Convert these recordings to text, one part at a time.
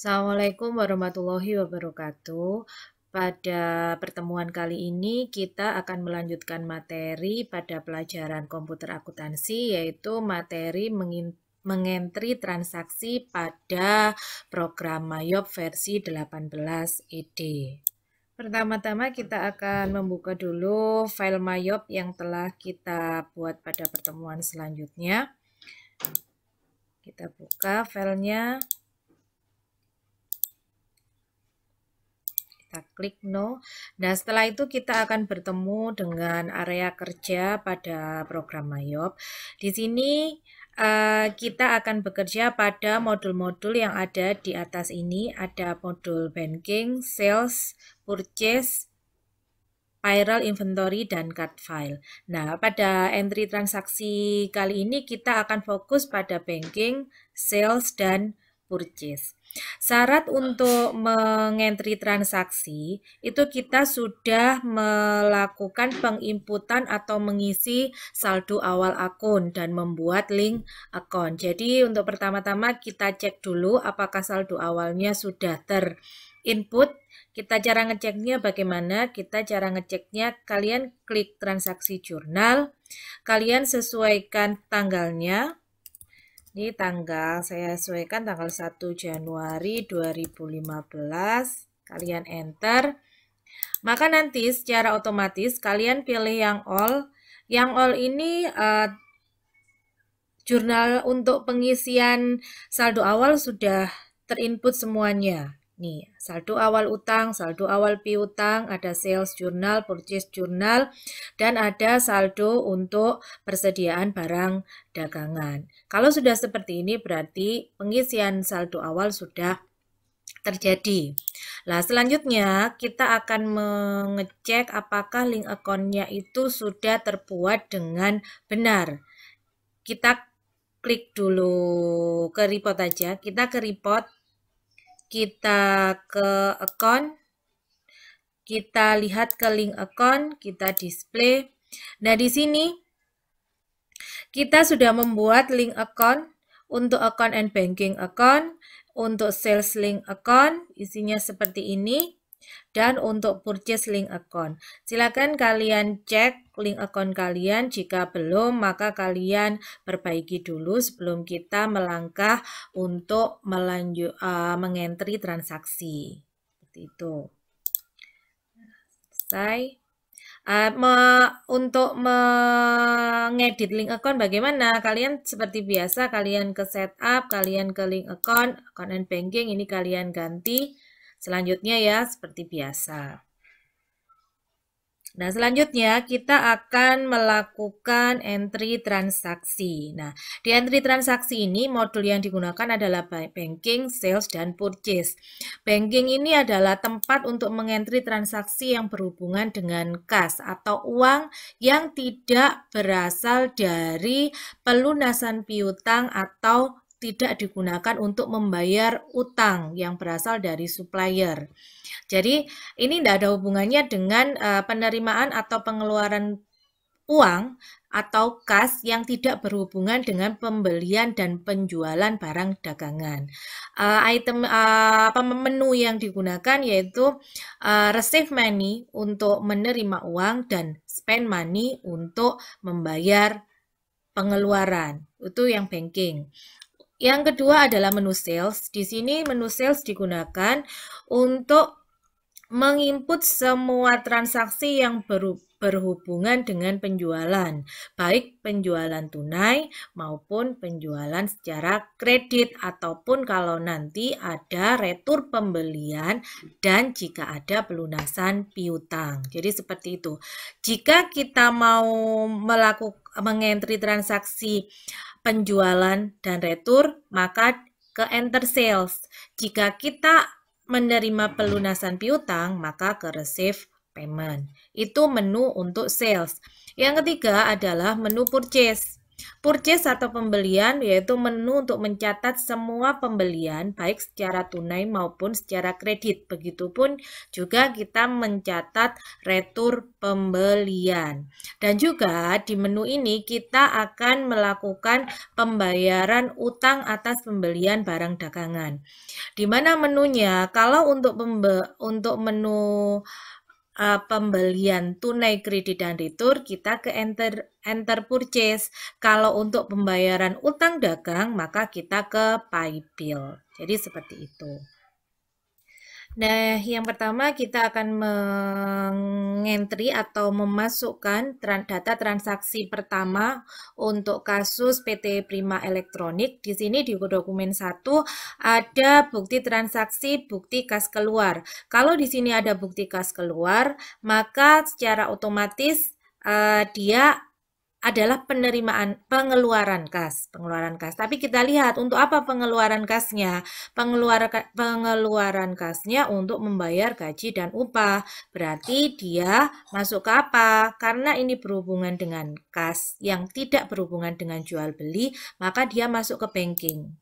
Assalamualaikum warahmatullahi wabarakatuh. Pada pertemuan kali ini kita akan melanjutkan materi pada pelajaran komputer akuntansi, yaitu materi mengentri transaksi pada program Mayop versi 18 ED. Pertama-tama kita akan membuka dulu file Mayop yang telah kita buat pada pertemuan selanjutnya. Kita buka filenya. Kita klik no. Nah, setelah itu kita akan bertemu dengan area kerja pada program Mayop. Di sini kita akan bekerja pada modul-modul yang ada di atas ini. Ada modul banking, sales, purchase, payroll, inventory, dan card file. Nah, pada entry transaksi kali ini kita akan fokus pada banking, sales, dan purchase. Syarat untuk mengentri transaksi itu kita sudah melakukan penginputan atau mengisi saldo awal akun dan membuat link akun. Jadi untuk pertama-tama kita cek dulu apakah saldo awalnya sudah terinput. Kita cara ngeceknya bagaimana? Kita cara ngeceknya kalian klik transaksi jurnal, kalian sesuaikan tanggalnya. Ini tanggal, saya sesuaikan tanggal 1 Januari 2015. Kalian enter. Maka nanti secara otomatis kalian pilih yang all. Yang all ini jurnal untuk pengisian saldo awal sudah terinput semuanya. Nih, saldo awal utang, saldo awal piutang, ada sales jurnal, purchase jurnal, dan ada saldo untuk persediaan barang dagangan. Kalau sudah seperti ini berarti pengisian saldo awal sudah terjadi. Nah, selanjutnya kita akan mengecek apakah link akunnya itu sudah terbuat dengan benar. Kita klik dulu ke report aja. Kita ke report. Kita ke account, kita lihat ke link account, kita display. Nah, di sini kita sudah membuat link account untuk account and banking account, untuk sales link account, isinya seperti ini, dan untuk purchase link account. Silakan kalian cek link account kalian, jika belum maka kalian perbaiki dulu sebelum kita melangkah untuk mengentri transaksi. Seperti itu. Selesai. Untuk mengedit link account bagaimana? Kalian seperti biasa, kalian ke setup, kalian ke link account and banking, ini kalian ganti. Selanjutnya ya, seperti biasa. Nah, selanjutnya kita akan melakukan entry transaksi. Nah, di entry transaksi ini modul yang digunakan adalah banking, sales, dan purchase. Banking ini adalah tempat untuk mengentri transaksi yang berhubungan dengan kas atau uang yang tidak berasal dari pelunasan piutang atau tidak digunakan untuk membayar utang yang berasal dari supplier. Jadi ini tidak ada hubungannya dengan penerimaan atau pengeluaran uang atau kas yang tidak berhubungan dengan pembelian dan penjualan barang dagangan. Menu yang digunakan yaitu receive money untuk menerima uang dan spend money untuk membayar pengeluaran. Itu yang banking. Yang kedua adalah menu sales. Di sini menu sales digunakan untuk menginput semua transaksi yang berhubungan dengan penjualan, baik penjualan tunai maupun penjualan secara kredit, ataupun kalau nanti ada retur pembelian dan jika ada pelunasan piutang. Jadi seperti itu. Jika kita mau mengentri transaksi penjualan dan retur, maka ke enter sales. Jika kita menerima pelunasan piutang, maka ke receive payment. Itu menu untuk sales. Yang ketiga adalah menu purchase. Purchase atau pembelian yaitu menu untuk mencatat semua pembelian baik secara tunai maupun secara kredit. Begitupun juga kita mencatat retur pembelian. Dan juga di menu ini kita akan melakukan pembayaran utang atas pembelian barang dagangan. Di mana menunya? Kalau untuk menu pembelian tunai, kredit, dan retur, kita ke enter purchase. Kalau untuk pembayaran utang dagang, maka kita ke pay bill. Jadi seperti itu. Nah, yang pertama kita akan mengentry atau memasukkan data transaksi pertama untuk kasus PT Prima Elektronik. Di sini di dokumen 1 ada bukti transaksi, bukti kas keluar. Kalau di sini ada bukti kas keluar, maka secara otomatis dia adalah pengeluaran kas. Tapi kita lihat untuk apa pengeluaran kasnya? Pengeluaran kasnya untuk membayar gaji dan upah. Berarti dia masuk ke apa? Karena ini berhubungan dengan kas yang tidak berhubungan dengan jual beli, maka dia masuk ke banking.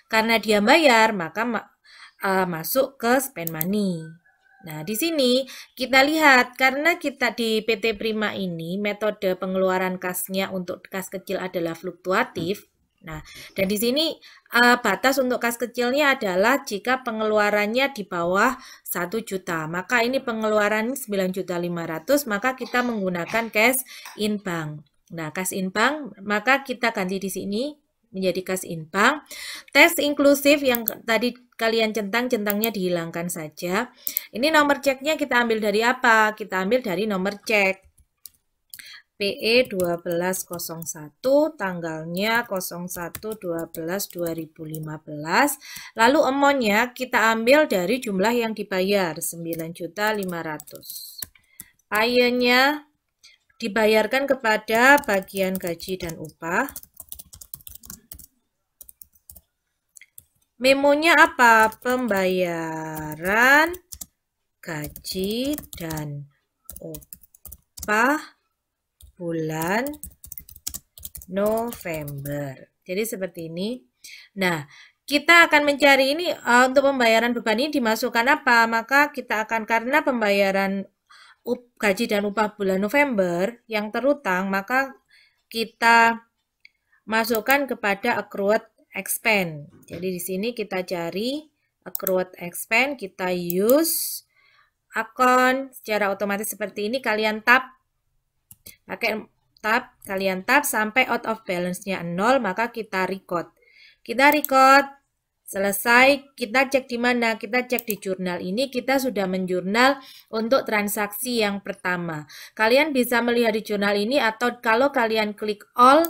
Karena dia bayar, maka masuk ke spend money. Nah, di sini kita lihat karena kita di PT Prima ini metode pengeluaran kasnya untuk kas kecil adalah fluktuatif. Nah, dan di sini batas untuk kas kecilnya adalah jika pengeluarannya di bawah 1 juta. Maka ini pengeluaran 9.500.000, maka kita menggunakan cash in bank. Nah, cash in bank, maka kita ganti di sini menjadi cash in bank. Tes inklusif yang tadi kalian centangnya dihilangkan saja. Ini nomor ceknya kita ambil dari apa? Kita ambil dari nomor cek. PE 1201, tanggalnya 01/12/2015. Lalu amount-nya kita ambil dari jumlah yang dibayar, 9.500.000. Payenya dibayarkan kepada bagian gaji dan upah. Memonya apa? Pembayaran gaji dan upah bulan November. Jadi seperti ini. Nah, kita akan mencari ini untuk pembayaran beban ini dimasukkan apa? Maka kita akan, karena pembayaran gaji dan upah bulan November yang terutang, maka kita masukkan kepada accrued expense. Jadi di sini kita cari accrued expense, kita use account secara otomatis seperti ini. Kalian tab, kalian tab sampai out of balance-nya 0, maka kita record. Kita record, selesai. Kita cek di mana? Kita cek di jurnal ini. Kita sudah menjurnal untuk transaksi yang pertama. Kalian bisa melihat di jurnal ini, atau kalau kalian klik all,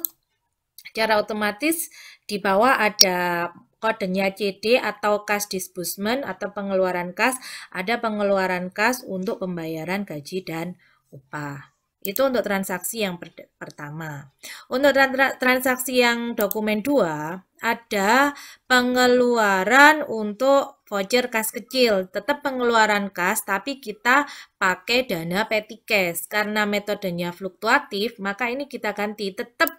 secara otomatis di bawah ada kodenya CD atau cash disbursement atau pengeluaran kas. Ada pengeluaran kas untuk pembayaran gaji dan upah. Itu untuk transaksi yang pertama. Untuk transaksi yang dokumen 2, ada pengeluaran untuk voucher kas kecil. Tetap pengeluaran kas, tapi kita pakai dana petty cash. Karena metodenya fluktuatif, maka ini kita ganti. Tetap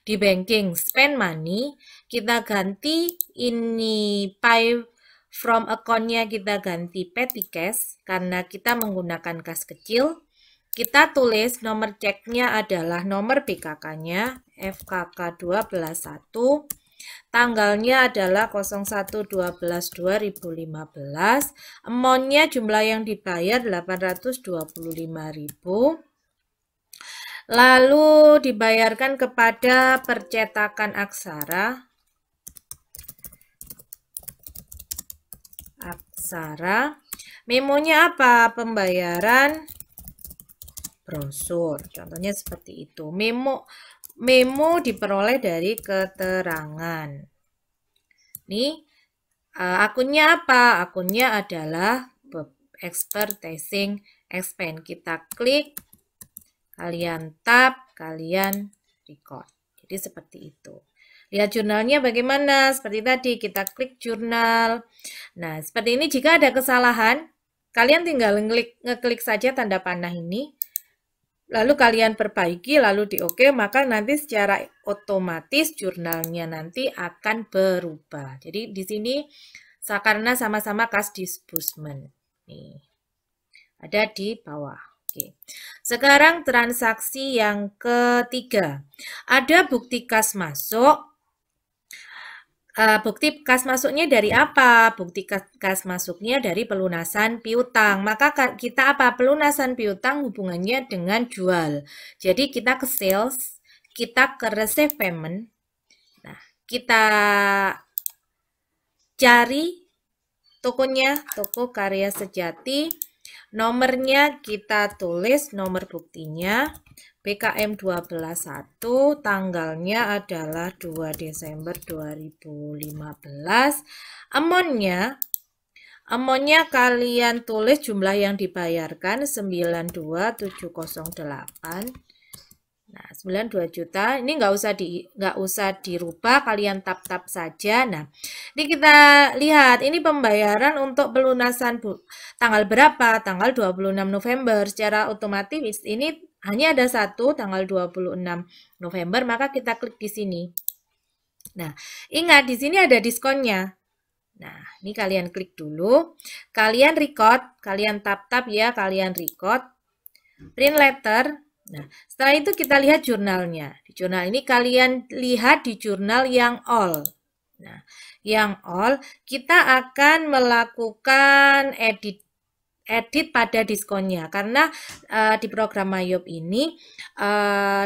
di banking spend money, kita ganti ini pay from account-nya, kita ganti petty cash karena kita menggunakan kas kecil. Kita tulis nomor ceknya adalah nomor BKK-nya FKK 121, tanggalnya adalah 01/12/2015, amount-nya jumlah yang dibayar 825.000. Lalu dibayarkan kepada percetakan aksara. Memonya apa? Pembayaran brosur. Contohnya seperti itu. Memo diperoleh dari keterangan. Nih, akunnya apa? Akunnya adalah advertising expense. Kita klik, kalian tab, kalian record. Jadi seperti itu. Lihat jurnalnya bagaimana? Seperti tadi, kita klik jurnal. Nah, seperti ini jika ada kesalahan, kalian tinggal ngeklik saja tanda panah ini. lalu kalian perbaiki, lalu di oke, maka nanti secara otomatis jurnalnya nanti akan berubah. Jadi di sini karena sama-sama kas disbursement. Nih, ada di bawah. Oke. Sekarang transaksi yang ketiga. Ada bukti kas masuk. Bukti kas masuknya dari apa? Bukti kas masuknya dari pelunasan piutang. Maka kita apa? Pelunasan piutang hubungannya dengan jual. Jadi kita ke sales, kita ke receive payment. Nah, kita cari tokonya, toko Karya Sejati. Nomornya kita tulis nomor buktinya. BKM 12.1, tanggalnya adalah 2 Desember 2015. Amonnya kalian tulis jumlah yang dibayarkan 92.708. Nah, 92 juta. Ini nggak usah dirubah, kalian tap saja. Nah, ini kita lihat ini pembayaran untuk pelunasan tanggal berapa? Tanggal 26 November. Secara otomatis ini hanya ada satu tanggal 26 November, maka kita klik di sini. Nah, ingat di sini ada diskonnya. Nah, ini kalian klik dulu. Kalian record, kalian tap ya, kalian record. Print letter. Nah, setelah itu kita lihat jurnalnya. Di jurnal ini kalian lihat di jurnal yang all. Nah, yang all kita akan melakukan edit pada diskonnya karena di program Mayop ini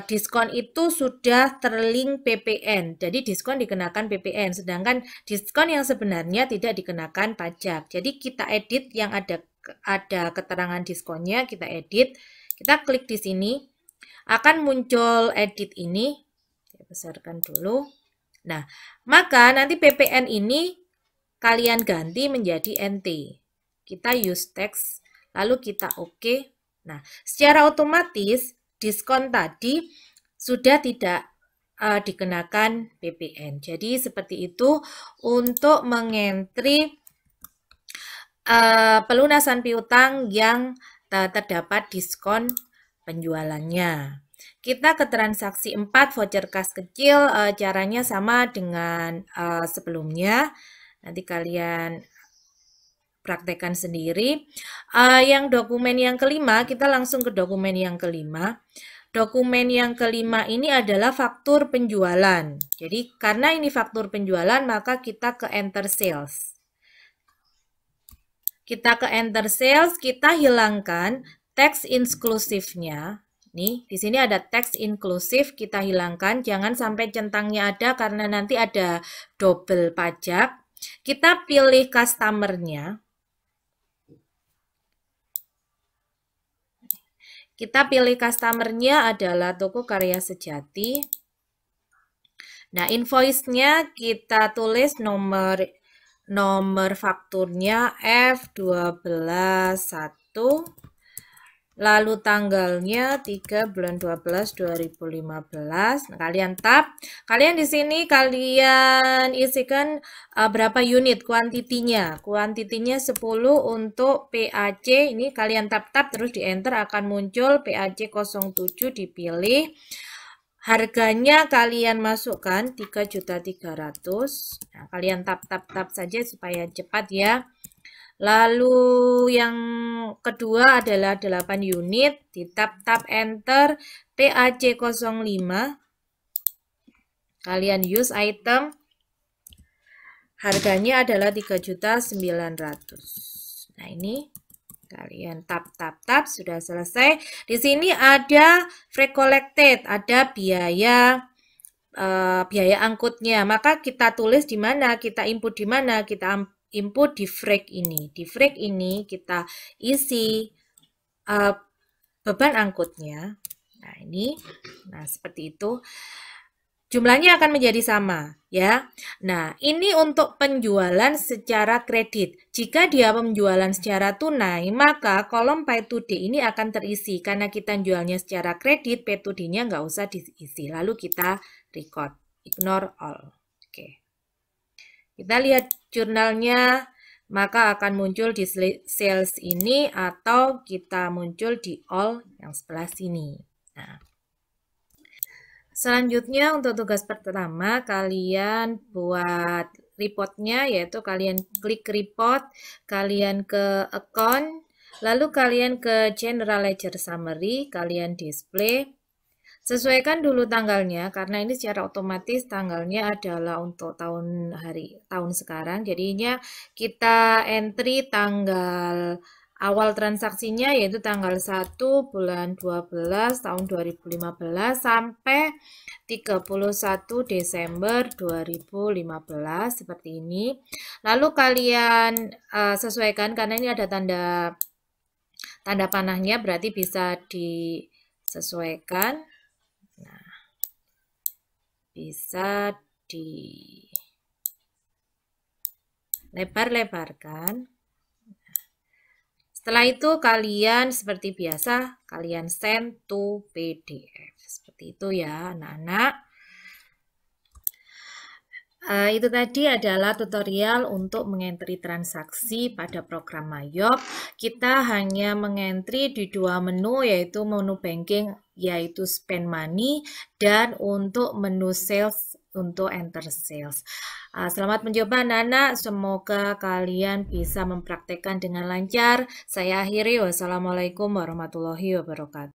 diskon itu sudah terlink PPN, jadi diskon dikenakan PPN, sedangkan diskon yang sebenarnya tidak dikenakan pajak. Jadi kita edit yang ada keterangan diskonnya, kita edit, kita klik di sini, akan muncul edit ini, saya besarkan dulu. Nah, maka nanti PPN ini kalian ganti menjadi NT. Kita use text, lalu kita oke. Nah, secara otomatis diskon tadi sudah tidak dikenakan PPN. Jadi seperti itu untuk mengentri pelunasan piutang yang terdapat diskon penjualannya. Kita ke transaksi 4 voucher kas kecil, caranya sama dengan sebelumnya. Nanti kalian praktekkan sendiri. Yang dokumen yang kelima, kita langsung ke dokumen yang kelima. Dokumen yang kelima ini adalah faktur penjualan. Jadi karena ini faktur penjualan, maka kita ke enter sales. Kita ke enter sales, kita hilangkan teks inklusifnya. Nih, di sini ada teks inklusif, kita hilangkan. Jangan sampai centangnya ada karena nanti ada double pajak. Kita pilih customer-nya. Kita pilih customer-nya adalah toko Karya Sejati. Nah, invoice-nya kita tulis nomor fakturnya F12.1. Lalu tanggalnya 3 bulan 12 2015. Nah, kalian tap. Kalian di sini kalian isikan berapa unit kuantitinya. Kuantitinya 10 untuk PAC. Ini kalian tap terus di enter akan muncul PAC 07 dipilih. Harganya kalian masukkan 3.300.000. Nah, kalian tap saja supaya cepat ya. Lalu yang kedua adalah 8 unit, di tap enter PAC 05. Kalian use item. Harganya adalah 3.900.000. Nah, ini kalian tap sudah selesai. Di sini ada free collected, ada biaya angkutnya. Maka kita tulis di mana, kita input di mana, kita input di freight ini. Di freight ini kita isi beban angkutnya. Nah, ini. Nah, seperti itu. Jumlahnya akan menjadi sama, ya. Nah, ini untuk penjualan secara kredit. Jika dia penjualan secara tunai, maka kolom pay to D ini akan terisi. Karena kita jualnya secara kredit, pay to D-nya nggak usah diisi. Lalu kita record. Ignore all. Oke. Kita lihat jurnalnya, maka akan muncul di sales ini atau kita muncul di all yang sebelah sini. Selanjutnya untuk tugas pertama kalian buat reportnya, yaitu kalian klik report, kalian ke account, lalu kalian ke general ledger summary, kalian display. Sesuaikan dulu tanggalnya karena ini secara otomatis tanggalnya adalah untuk tahun sekarang. Jadinya kita entry tanggal awal transaksinya yaitu tanggal 1 bulan 12 tahun 2015 sampai 31 Desember 2015 seperti ini. Lalu kalian sesuaikan karena ini ada tanda panahnya, berarti bisa disesuaikan. Nah, bisa dilebar-lebarkan. Setelah itu kalian seperti biasa, kalian send to PDF. Seperti itu ya anak-anak. Itu tadi adalah tutorial untuk mengentry transaksi pada program Mayop. Kita hanya mengentry di dua menu, yaitu menu banking, yaitu spend money, dan untuk menu sales, untuk enter sales. Selamat mencoba anak-anak, semoga kalian bisa mempraktekkan dengan lancar. Saya akhiri, wassalamualaikum warahmatullahi wabarakatuh.